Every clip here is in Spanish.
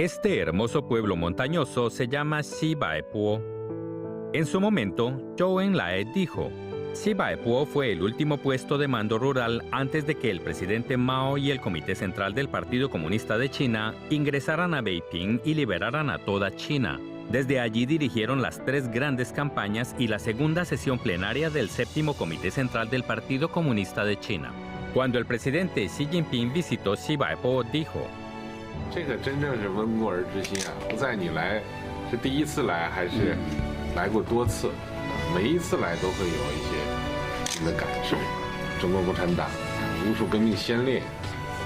Este hermoso pueblo montañoso se llama Xibaipo. En su momento, Zhou Enlai dijo, Xibaipo fue el último puesto de mando rural antes de que el presidente Mao y el Comité Central del Partido Comunista de China ingresaran a Beiping y liberaran a toda China. Desde allí dirigieron las 3 grandes campañas y la segunda sesión plenaria del 7º Comité Central del Partido Comunista de China. Cuando el presidente Xi Jinping visitó Xibaipo, dijo, 这个真正是温故而知新啊！不在你来是第一次来还是来过多次，每一次来都会有一些新的感受。中国共产党无数革命先烈，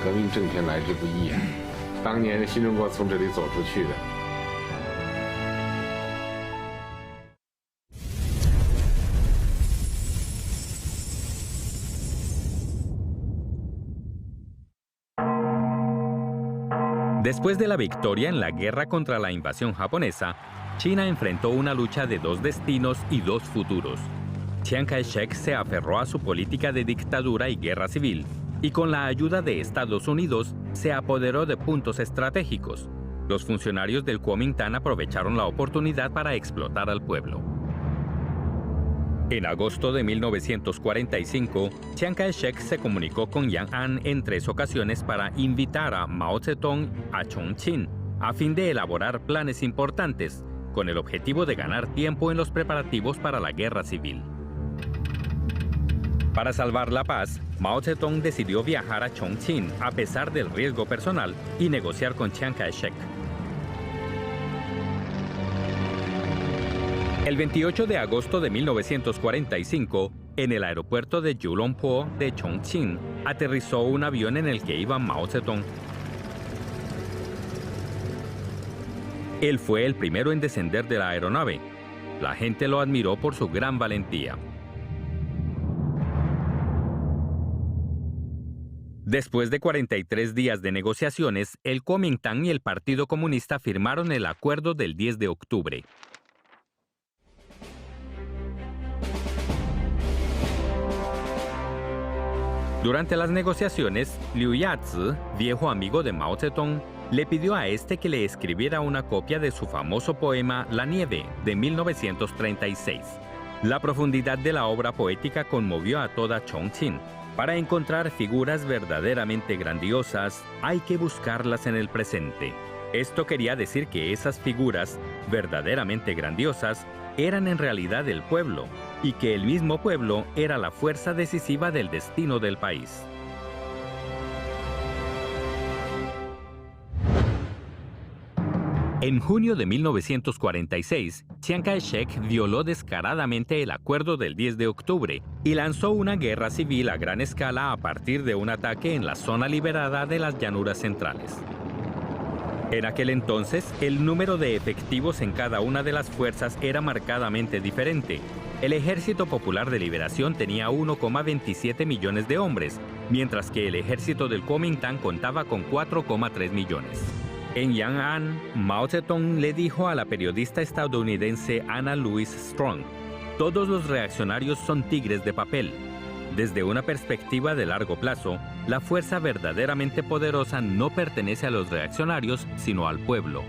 革命政权来之不易啊！当年新中国从这里走出去的。 Después de la victoria en la guerra contra la invasión japonesa, China enfrentó una lucha de 2 destinos y 2 futuros. Chiang Kai-shek se aferró a su política de dictadura y guerra civil, y con la ayuda de Estados Unidos se apoderó de puntos estratégicos. Los funcionarios del Kuomintang aprovecharon la oportunidad para explotar al pueblo. En agosto de 1945, Chiang Kai-shek se comunicó con Yang An en 3 ocasiones para invitar a Mao Zedong a Chongqing, a fin de elaborar planes importantes, con el objetivo de ganar tiempo en los preparativos para la guerra civil. Para salvar la paz, Mao Zedong decidió viajar a Chongqing a pesar del riesgo personal y negociar con Chiang Kai-shek. El 28 de agosto de 1945, en el aeropuerto de Yulongpo de Chongqing, aterrizó un avión en el que iba Mao Zedong. Él fue el primero en descender de la aeronave. La gente lo admiró por su gran valentía. Después de 43 días de negociaciones, el Kuomintang y el Partido Comunista firmaron el acuerdo del 10 de octubre. Durante las negociaciones, Liu Yazi, viejo amigo de Mao Zedong, le pidió a este que le escribiera una copia de su famoso poema La nieve, de 1936. La profundidad de la obra poética conmovió a toda Chongqing. Para encontrar figuras verdaderamente grandiosas, hay que buscarlas en el presente. Esto quería decir que esas figuras, verdaderamente grandiosas, eran en realidad el pueblo, y que el mismo pueblo era la fuerza decisiva del destino del país. En junio de 1946, Chiang Kai-shek violó descaradamente el acuerdo del 10 de octubre y lanzó una guerra civil a gran escala a partir de un ataque en la zona liberada de las llanuras centrales. En aquel entonces, el número de efectivos en cada una de las fuerzas era marcadamente diferente. El Ejército Popular de Liberación tenía 1,27 millones de hombres, mientras que el ejército del Kuomintang contaba con 4,3 millones. En Yang'an, Mao Zedong le dijo a la periodista estadounidense Anna Louise Strong, «Todos los reaccionarios son tigres de papel». Desde una perspectiva de largo plazo, la fuerza verdaderamente poderosa no pertenece a los reaccionarios, sino al pueblo.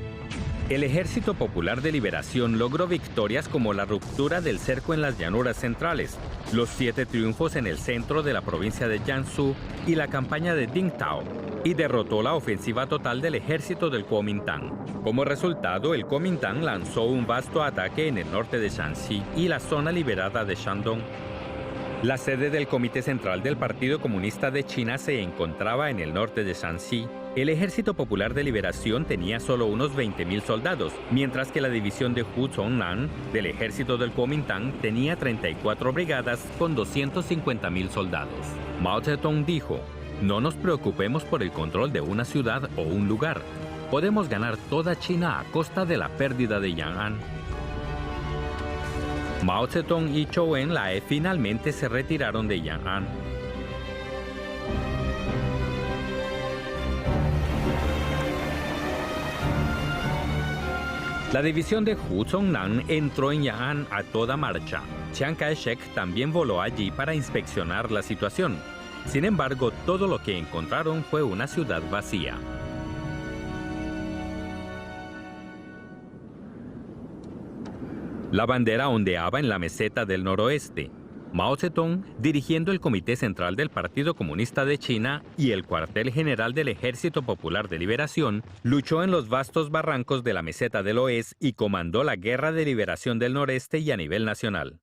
El Ejército Popular de Liberación logró victorias como la ruptura del cerco en las llanuras centrales, los 7 triunfos en el centro de la provincia de Jiangsu y la campaña de Dingtao, y derrotó la ofensiva total del ejército del Kuomintang. Como resultado, el Kuomintang lanzó un vasto ataque en el norte de Shanxi y la zona liberada de Shandong. La sede del Comité Central del Partido Comunista de China se encontraba en el norte de Shanxi. El Ejército Popular de Liberación tenía solo unos 20.000 soldados, mientras que la división de Hu Zhongnan del Ejército del Kuomintang tenía 34 brigadas con 250.000 soldados. Mao Zedong dijo, «No nos preocupemos por el control de una ciudad o un lugar. Podemos ganar toda China a costa de la pérdida de Yang'an». Mao Zedong y Zhou Enlai finalmente se retiraron de Yang'an. La división de Hu Zhongnan entró en Yang'an a toda marcha. Chiang Kai-shek también voló allí para inspeccionar la situación. Sin embargo, todo lo que encontraron fue una ciudad vacía. La bandera ondeaba en la meseta del noroeste. Mao Zedong, dirigiendo el Comité Central del Partido Comunista de China y el cuartel general del Ejército Popular de Liberación, luchó en los vastos barrancos de la meseta del oeste y comandó la Guerra de Liberación del Noreste y a nivel nacional.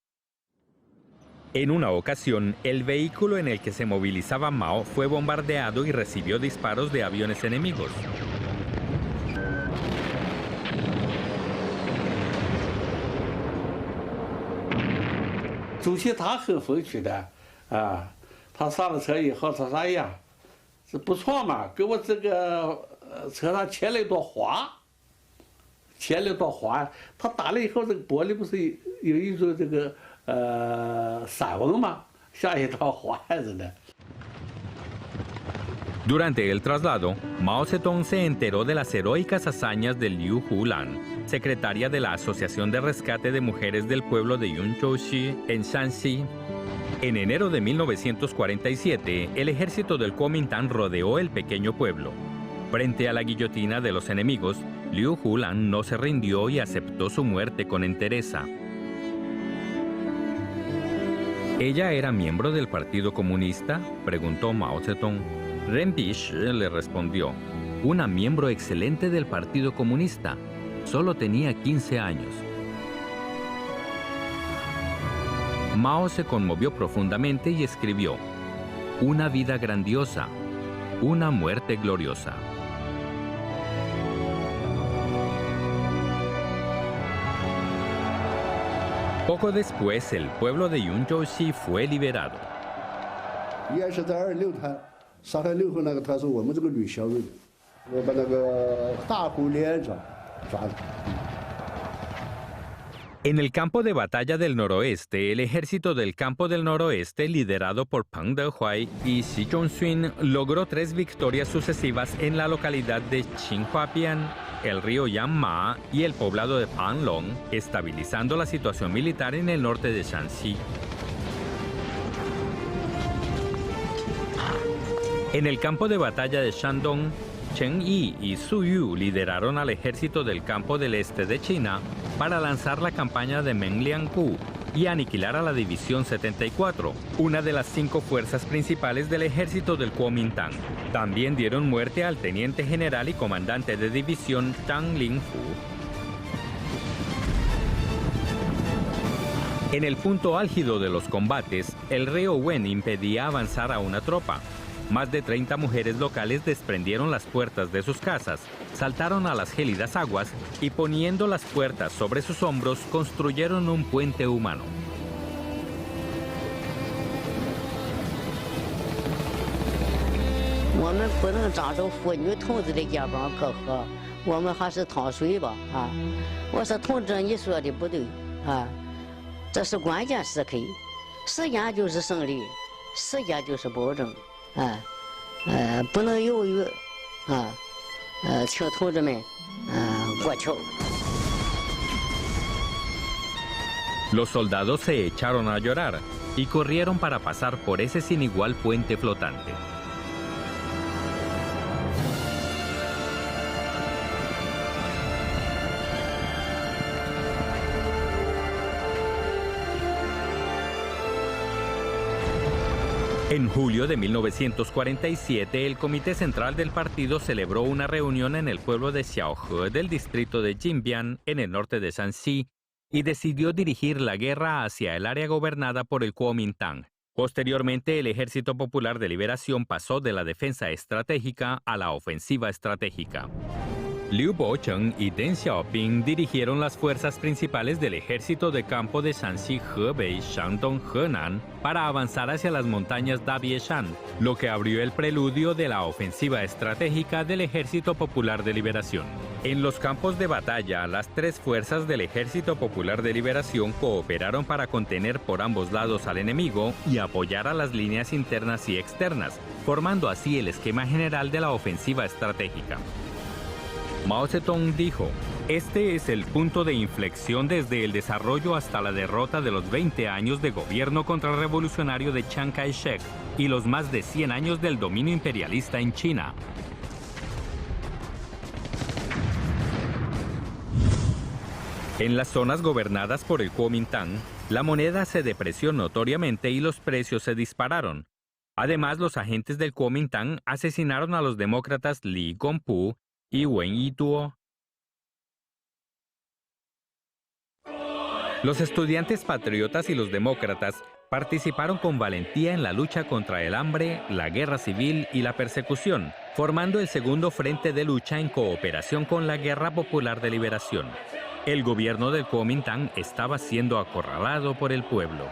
En una ocasión, el vehículo en el que se movilizaba Mao fue bombardeado y recibió disparos de aviones enemigos. Durante el traslado, Mao Zedong se enteró de las heroicas hazañas de Liu Hulan, secretaria de la Asociación de Rescate de Mujeres del pueblo de Yunzhouxi, en Shanxi. En enero de 1947, el ejército del Kuomintang rodeó el pequeño pueblo. Frente a la guillotina de los enemigos, Liu Hulan no se rindió y aceptó su muerte con entereza. ¿Ella era miembro del Partido Comunista?, preguntó Mao Zedong. Ren Bishi le respondió, una miembro excelente del Partido Comunista. Solo tenía 15 años. Mao se conmovió profundamente y escribió, una vida grandiosa, una muerte gloriosa. Poco después, el pueblo de Yunzhouxi fue liberado. En el campo de batalla del noroeste, el ejército del campo del noroeste, liderado por Peng Dehuai y Xi Zhongxun, logró 3 victorias sucesivas en la localidad de Qinghuabian, el río Yanma y el poblado de Panlong, estabilizando la situación militar en el norte de Shanxi. En el campo de batalla de Shandong, Chen Yi y Su Yu lideraron al ejército del campo del este de China para lanzar la campaña de Menglianku y aniquilar a la División 74, una de las 5 fuerzas principales del ejército del Kuomintang. También dieron muerte al teniente general y comandante de división Tang Lingfu. En el punto álgido de los combates, el río Wen impedía avanzar a una tropa. Más de 30 mujeres locales desprendieron las puertas de sus casas, saltaron a las gélidas aguas y poniendo las puertas sobre sus hombros construyeron un puente humano. Los soldados se echaron a llorar y corrieron para pasar por ese sin igual puente flotante. En julio de 1947, el Comité Central del Partido celebró una reunión en el pueblo de Xiaohe del distrito de Jinbian, en el norte de Shanxi, y decidió dirigir la guerra hacia el área gobernada por el Kuomintang. Posteriormente, el Ejército Popular de Liberación pasó de la defensa estratégica a la ofensiva estratégica. Liu Bocheng y Deng Xiaoping dirigieron las fuerzas principales del ejército de campo de Shanxi, Hebei, Shandong, Henan para avanzar hacia las montañas Dabieshan, lo que abrió el preludio de la ofensiva estratégica del Ejército Popular de Liberación. En los campos de batalla, las 3 fuerzas del Ejército Popular de Liberación cooperaron para contener por ambos lados al enemigo y apoyar a las líneas internas y externas, formando así el esquema general de la ofensiva estratégica. Mao Zedong dijo, este es el punto de inflexión desde el desarrollo hasta la derrota de los 20 años de gobierno contrarrevolucionario de Chiang Kai-shek y los más de 100 años del dominio imperialista en China. En las zonas gobernadas por el Kuomintang, la moneda se depreció notoriamente y los precios se dispararon. Además, los agentes del Kuomintang asesinaron a los demócratas Li Gongpu y Wen Yituo. Los estudiantes patriotas y los demócratas participaron con valentía en la lucha contra el hambre, la guerra civil y la persecución, formando el segundo frente de lucha en cooperación con la Guerra Popular de Liberación. El gobierno del Kuomintang estaba siendo acorralado por el pueblo.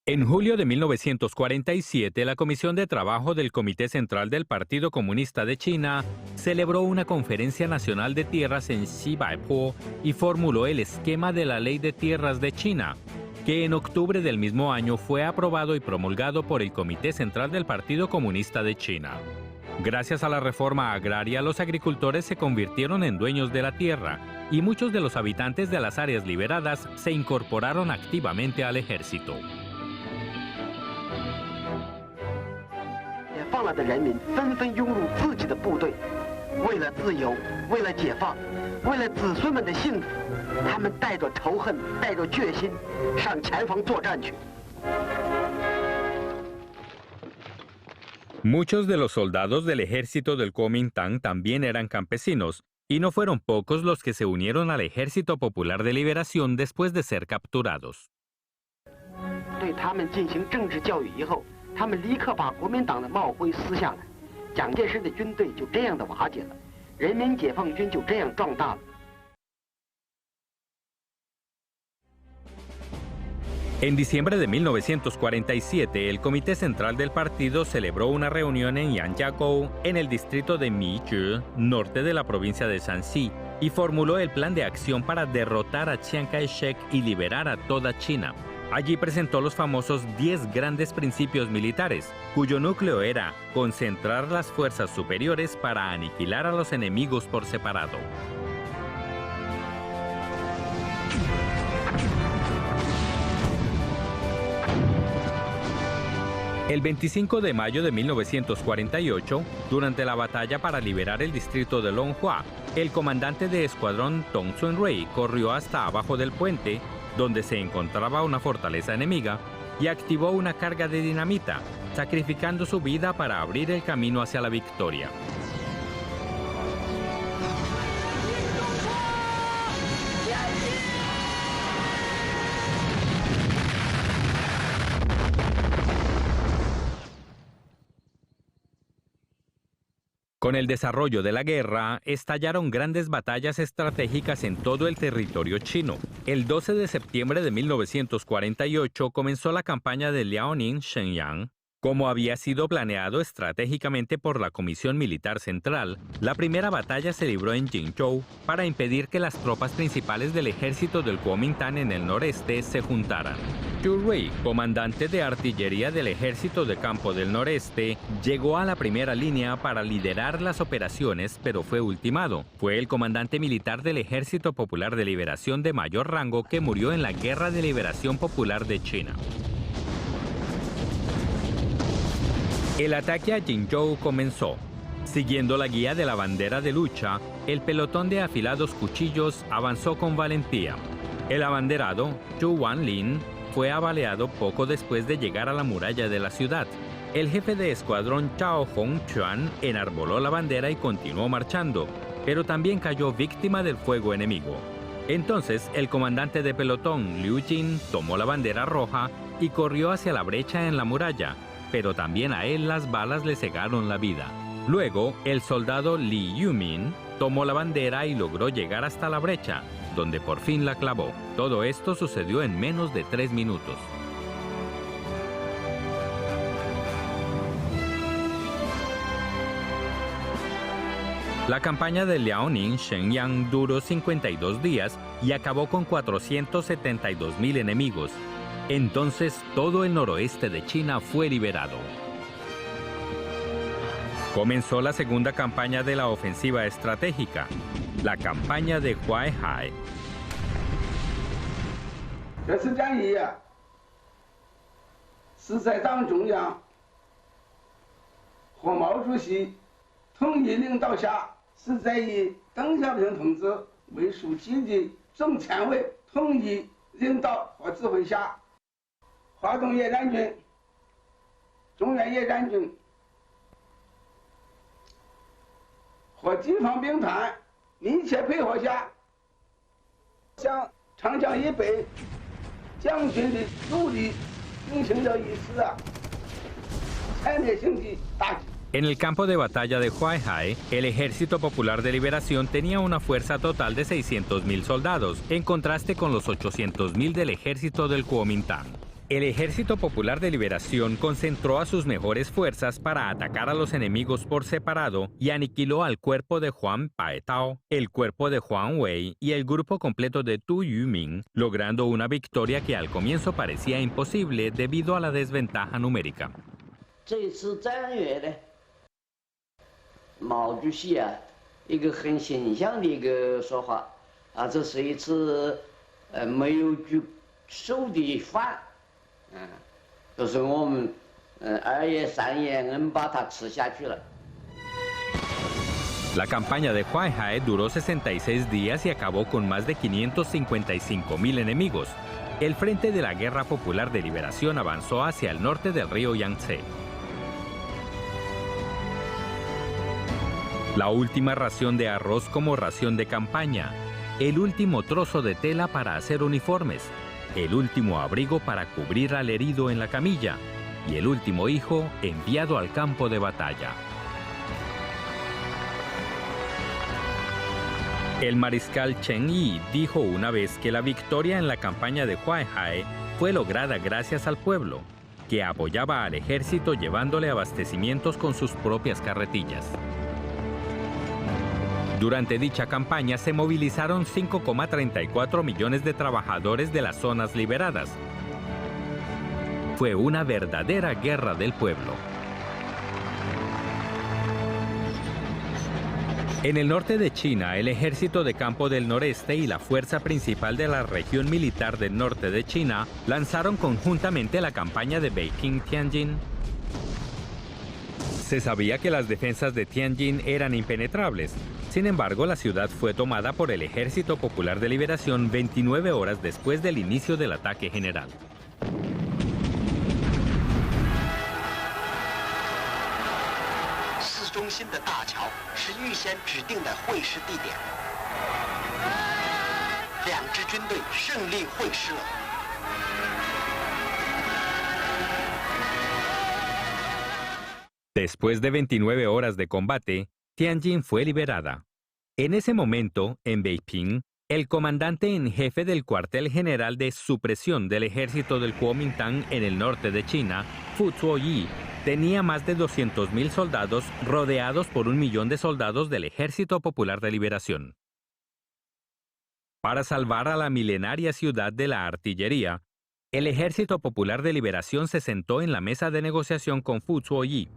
En julio de 1947, la Comisión de Trabajo del Comité Central del Partido Comunista de China celebró una conferencia nacional de tierras en Xibaipo y formuló el esquema de la Ley de Tierras de China, que en octubre del mismo año fue aprobado y promulgado por el Comité Central del Partido Comunista de China. Gracias a la reforma agraria, los agricultores se convirtieron en dueños de la tierra y muchos de los habitantes de las áreas liberadas se incorporaron activamente al ejército. 放了的人民纷纷涌入自己的部队，为了自由，为了解放，为了子孙们的幸福，他们带着仇恨，带着决心，上前方作战去。 Muchos de los soldados del ejército del Kuomintang también eran campesinos, y no fueron pocos los que se unieron al Ejército Popular de Liberación después de ser capturados. 对他们进行政治教育以后，他们立刻把国民党的帽徽撕下来，蒋介石的军队就这样的瓦解了，人民解放军就这样壮大了。 En diciembre de 1947, el Comité Central del Partido celebró una reunión en Yanjiakou, en el distrito de Mizhi, norte de la provincia de Shanxi, y formuló el plan de acción para derrotar a Chiang Kai-shek y liberar a toda China. Allí presentó los famosos 10 grandes principios militares, cuyo núcleo era concentrar las fuerzas superiores para aniquilar a los enemigos por separado. El 25 de mayo de 1948, durante la batalla para liberar el distrito de Longhua, el comandante de escuadrón Dong Sunrui corrió hasta abajo del puente, donde se encontraba una fortaleza enemiga, y activó una carga de dinamita, sacrificando su vida para abrir el camino hacia la victoria. Con el desarrollo de la guerra, estallaron grandes batallas estratégicas en todo el territorio chino. El 12 de septiembre de 1948 comenzó la campaña de Liaoning-Shenyang. Como había sido planeado estratégicamente por la Comisión Militar Central, la primera batalla se libró en Jingzhou para impedir que las tropas principales del ejército del Kuomintang en el noreste se juntaran. Zhu Rui, comandante de artillería del ejército de campo del noreste, llegó a la primera línea para liderar las operaciones, pero fue ultimado. Fue el comandante militar del Ejército Popular de Liberación de mayor rango que murió en la Guerra de Liberación Popular de China. El ataque a Jingzhou comenzó. Siguiendo la guía de la bandera de lucha, el pelotón de afilados cuchillos avanzó con valentía. El abanderado, Zhu Wanlin, fue abaleado poco después de llegar a la muralla de la ciudad. El jefe de escuadrón Zhao Hongquan enarboló la bandera y continuó marchando, pero también cayó víctima del fuego enemigo. Entonces, el comandante de pelotón, Liu Jin, tomó la bandera roja y corrió hacia la brecha en la muralla, pero también a él las balas le cegaron la vida. Luego, el soldado Li Yumin tomó la bandera y logró llegar hasta la brecha, donde por fin la clavó. Todo esto sucedió en menos de 3 minutos. La campaña de Liaoning-Shenyang duró 52 días y acabó con 472,000 enemigos. Entonces, todo el noroeste de China fue liberado. Comenzó la segunda campaña de la ofensiva estratégica, la campaña de Huaihai. 这次战役是在党中央和毛主席统一领导下，是在以邓小平同志为书记的总前委统一领导和指挥下，华东野战军、中原野战军和地方兵团密切配合下，向长江以北将军的主力进行了一次毁灭性的打击。En el campo de batalla de Hua Hai, el Ejército Popular de Liberación tenía una fuerza total de 600.000 soldados, en contraste con los 800.000 del ejército del Kuomintang. El Ejército Popular de Liberación concentró a sus mejores fuerzas para atacar a los enemigos por separado y aniquiló al cuerpo de Huang Paetao, el cuerpo de Huang Wei y el grupo completo de Tu Yuming, logrando una victoria que al comienzo parecía imposible debido a la desventaja numérica. 这次战役呢，毛主席啊，一个很形象的一个说法啊，这是一次没有举手的饭，就是我们2夜3夜能把它吃下去了。 La campaña de Hua Hai duró 66 días y acabó con más de 555.000 enemigos. El Frente de la Guerra Popular de Liberación avanzó hacia el norte del río Yangtze. La última ración de arroz como ración de campaña, el último trozo de tela para hacer uniformes, el último abrigo para cubrir al herido en la camilla y el último hijo enviado al campo de batalla. El mariscal Chen Yi dijo una vez que la victoria en la campaña de Hua Hai fue lograda gracias al pueblo, que apoyaba al ejército llevándole abastecimientos con sus propias carretillas. Durante dicha campaña se movilizaron 5,34 millones de trabajadores de las zonas liberadas. Fue una verdadera guerra del pueblo. En el norte de China, el Ejército de Campo del Noreste y la Fuerza Principal de la Región Militar del Norte de China lanzaron conjuntamente la campaña de Beijing-Tianjin. Se sabía que las defensas de Tianjin eran impenetrables. Sin embargo, la ciudad fue tomada por el Ejército Popular de Liberación 29 horas después del inicio del ataque general. Después de 29 horas de combate, Tianjin fue liberada. En ese momento, en Beiping, el comandante en jefe del cuartel general de supresión del ejército del Kuomintang en el norte de China, Fu Zuoyi, tenía más de 200.000 soldados rodeados por 1 millón de soldados del Ejército Popular de Liberación. Para salvar a la milenaria ciudad de la artillería, el Ejército Popular de Liberación se sentó en la mesa de negociación con Fu Zuoyi.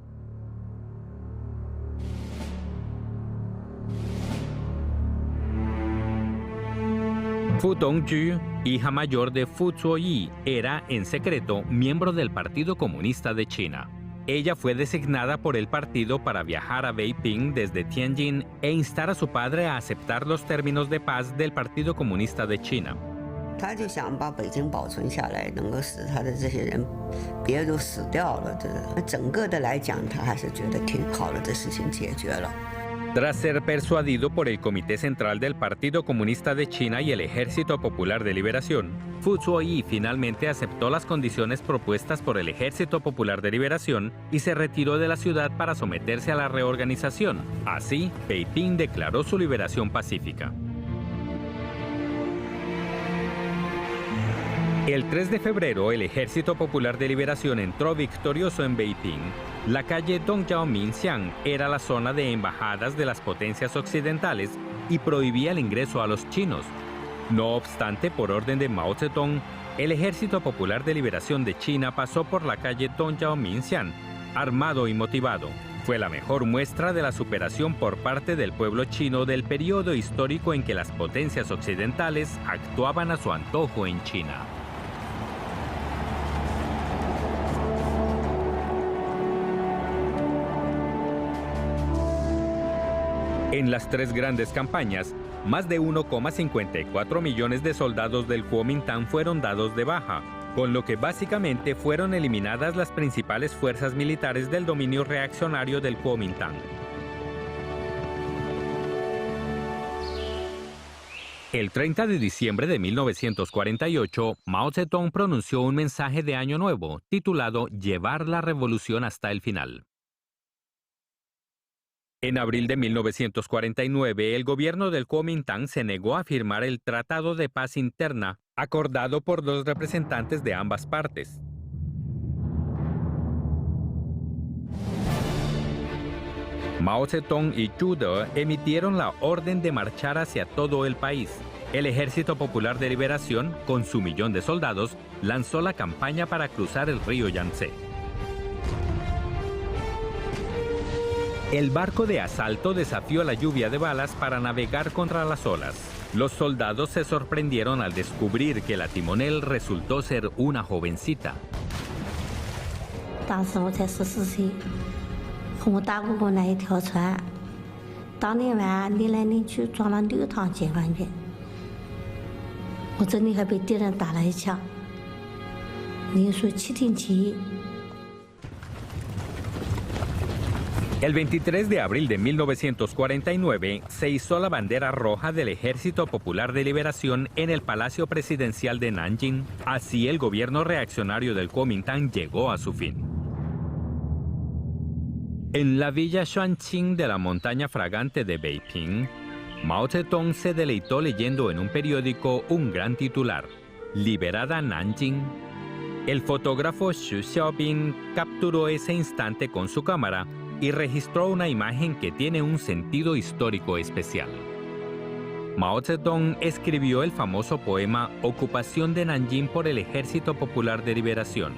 Fu Dongju, hija mayor de Fu Zuoyi, era, en secreto, miembro del Partido Comunista de China. Ella fue designada por el partido para viajar a Beiping desde Tianjin e instar a su padre a aceptar los términos de paz del Partido Comunista de China. 他就想把北京保存下来，能够使他的这些人别都死掉了。整个的来讲，他还是觉得挺好的，这事情解决了。 Tras ser persuadido por el Comité Central del Partido Comunista de China y el Ejército Popular de Liberación, Fu Zuoyi finalmente aceptó las condiciones propuestas por el Ejército Popular de Liberación y se retiró de la ciudad para someterse a la reorganización. Así, Beiping declaró su liberación pacífica. El 3 de febrero, el Ejército Popular de Liberación entró victorioso en Beiping. La calle Dongjiaominxiang era la zona de embajadas de las potencias occidentales y prohibía el ingreso a los chinos. No obstante, por orden de Mao Zedong, el Ejército Popular de Liberación de China pasó por la calle Dongjiaominxiang, armado y motivado. Fue la mejor muestra de la superación por parte del pueblo chino del periodo histórico en que las potencias occidentales actuaban a su antojo en China. En las tres grandes campañas, más de 1,54 millones de soldados del Kuomintang fueron dados de baja, con lo que básicamente fueron eliminadas las principales fuerzas militares del dominio reaccionario del Kuomintang. El 30 de diciembre de 1948, Mao Zedong pronunció un mensaje de Año Nuevo, titulado Llevar la revolución hasta el final. En abril de 1949, el gobierno del Kuomintang se negó a firmar el Tratado de Paz Interna, acordado por dos representantes de ambas partes. Mao Zedong y Zhu De emitieron la orden de marchar hacia todo el país. El Ejército Popular de Liberación, con su 1.000.000 de soldados, lanzó la campaña para cruzar el río Yangtze. El barco de asalto desafió la lluvia de balas para navegar contra las olas. Los soldados se sorprendieron al descubrir que la timonel resultó ser una jovencita. El 23 de abril de 1949 se izó la bandera roja del Ejército Popular de Liberación en el Palacio Presidencial de Nanjing. Así el gobierno reaccionario del Kuomintang llegó a su fin. En la villa Xuanqing de la montaña fragante de Beiping, Mao Zedong se deleitó leyendo en un periódico un gran titular: «Liberada Nanjing». El fotógrafo Xu Xiaobin capturó ese instante con su cámara y registró una imagen que tiene un sentido histórico especial. Mao Zedong escribió el famoso poema Ocupación de Nanjing por el Ejército Popular de Liberación.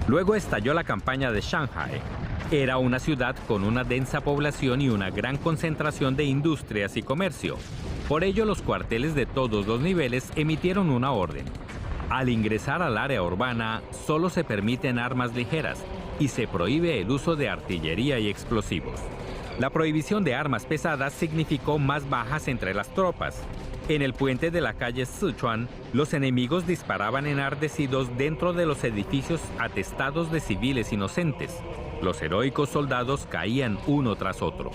Luego estalló la campaña de Shanghai. Era una ciudad con una densa población y una gran concentración de industrias y comercio. Por ello, los cuarteles de todos los niveles emitieron una orden. Al ingresar al área urbana, solo se permiten armas ligeras y se prohíbe el uso de artillería y explosivos. La prohibición de armas pesadas significó más bajas entre las tropas. En el puente de la calle Sichuan, los enemigos disparaban enardecidos dentro de los edificios atestados de civiles inocentes. Los heroicos soldados caían uno tras otro.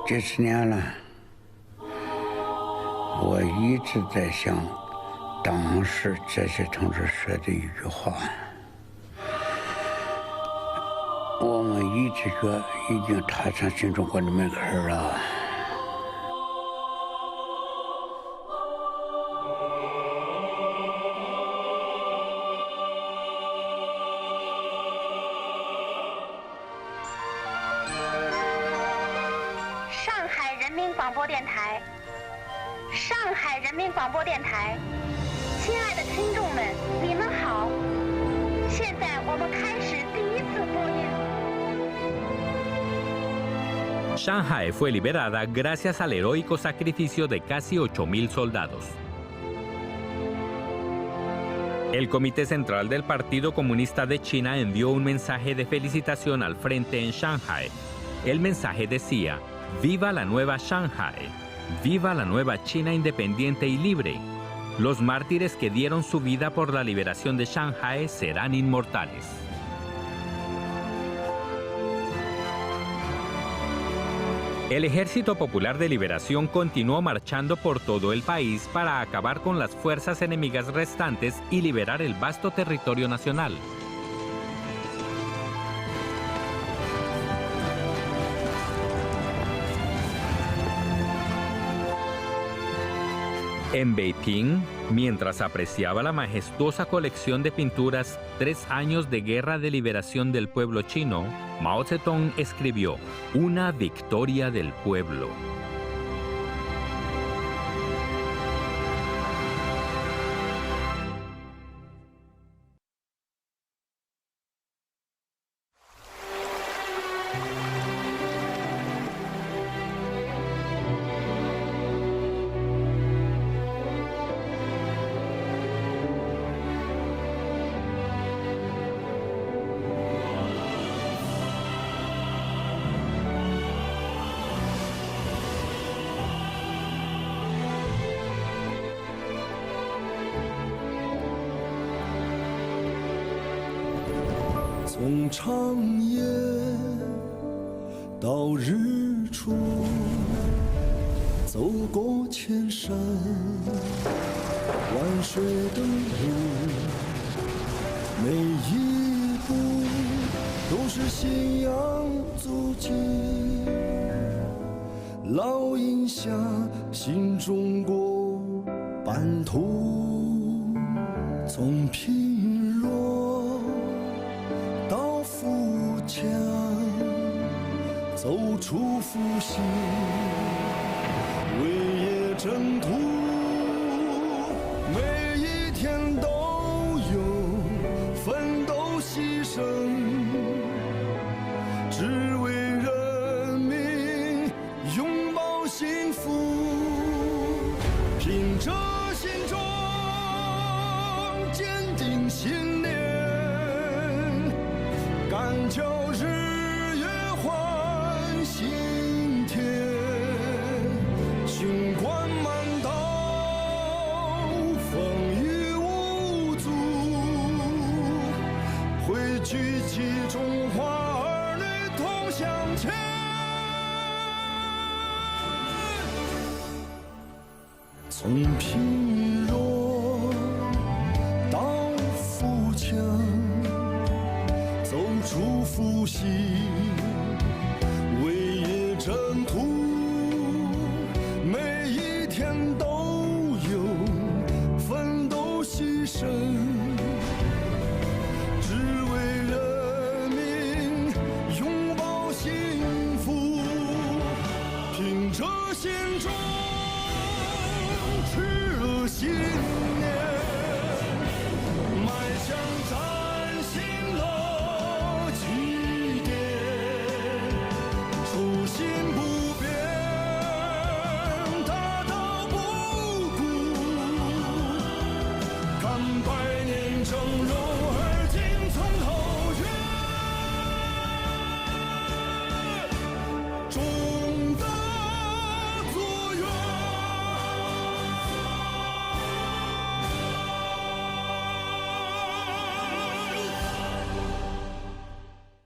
这10年了，我一直在想当时这些同志说的一句话，我们一直觉得已经踏上新中国的门槛了。上海人民广播电台，上海人民广播电台，亲爱的听众们，你们好！现在我们开始第一次播音。Shanghai fue liberada gracias al heroico sacrificio de casi 8.000 soldados. El Comité Central del Partido Comunista de China envió un mensaje de felicitación al frente en Shanghai. El mensaje decía: ¡Viva la nueva Shanghai! ¡Viva la nueva China independiente y libre! Los mártires que dieron su vida por la liberación de Shanghái serán inmortales. El Ejército Popular de Liberación continuó marchando por todo el país para acabar con las fuerzas enemigas restantes y liberar el vasto territorio nacional. En Beiping, mientras apreciaba la majestuosa colección de pinturas 3 años de guerra de liberación del pueblo chino, Mao Zedong escribió: "Una victoria del pueblo".从长夜到日出，走过千山万水的路，每一步都是信仰足迹，烙印下新中国版图，从贫弱到富强，走出复兴，为业征途，每一天都有奋斗牺牲，只为人民拥抱幸福，凭着心中坚定信念，敢叫日月换新天，雄关漫道，风雨无阻，汇聚起中华儿女同向前。从贫弱到富强，走出复兴，为业征途，每一天都